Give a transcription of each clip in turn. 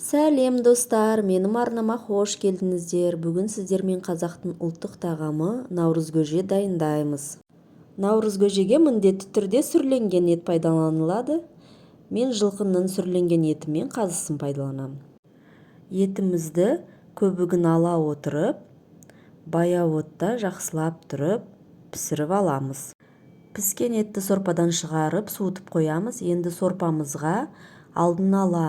Сәлем достар, менің арнама қош келдіңіздер. Бүгін сіздермен қазақтың ұлттық тағамы наурыз көже дайындаймыз. Наурыз көжеге міндетті түрде сүрленген ет пайдаланылады. Мен жылқының сүрленген етімен қазысын пайдаланамын. Етімізді көбігін ала отырып, баяу отта жақсылап тұрып пісіріп аламыз. Піскен етті сорпадан шығарып суытып қоямыз. Енді сорпамызға алдын ала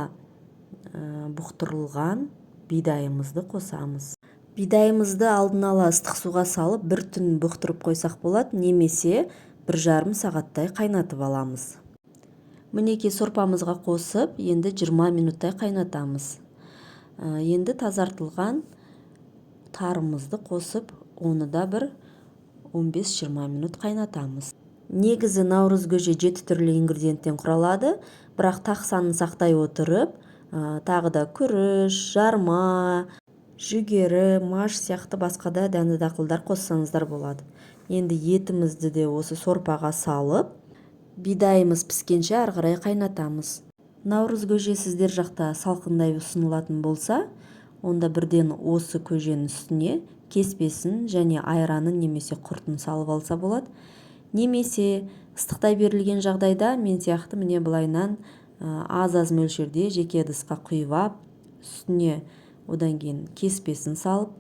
бұқтырылған бидайымызды қосамыз. Бидайымызды алдын ала ыстық суға салып бір түн бұқтырып қойсақ болады, немесе 1,5 сағаттай қайнатып аламыз. Мінекей сорпамызға қосып, енді 20 минуттай қайнатамыз. Енді тазартылған тарымызды қосып, оны да бір 15-20 минут қайнатамыз. Негізі наурыз көже 7 түрлі ингредиенттен құралады, бірақ тақсанын сақтай отырып, тағы да күріш, жарма, жүгері, маш сияқты басқа да дәнді дақылдар қоссаңыздар болады. Енді етімізді де осы сорпаға салып, бидайымыз піскенше ары қарай қайнатамыз. Наурыз көже сіздер жақта салқындай ұсынылатын болса, онда бірден осы көженің үстіне кеспесін және айранын немесе құртын салып алса болады. Немесе ыстықтай берілген жағдайда мен сияқты міне былайнан аз мөлшерде жеке ыдысқа құйып, үстіне одан кейін кеспесін салып,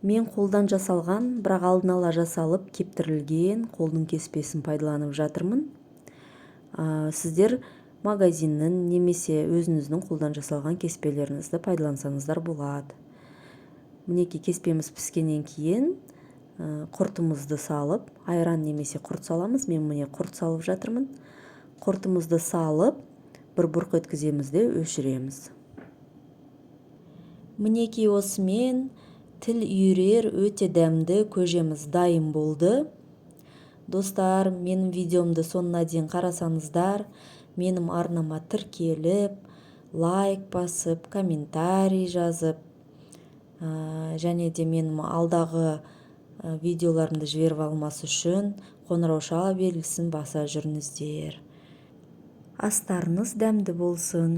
мен қолдан жасалған, бірақ алдын ала жасалып кептірілген қолдың кеспесін пайдаланып жатырмын. Сіздер магазиннің немесе өзіңіздің қолдан жасалған кеспелеріңізді пайдалансаңыздар болады. Мінекей кеспеміз піскеннен кейін құртымызды салып, айран немесе құрт саламыз. Мен міне құрт салып жатырмын. Құртымызды салып, бір бұрқ еткіземіз де өшіреміз. Мінекей осымен тіл үйірер өте дәмді көжеміз дайын болды. Достар, менің видеомды соңына дейін қарасаңыздар, менің арнама тіркеліп, лайк басып, комментарий жазып, және де менің алдағы видеоларымды жіберіп алмас үшін қоңырау шала белгісін баса жүріңіздер. Астарыңыз дәмді болсын.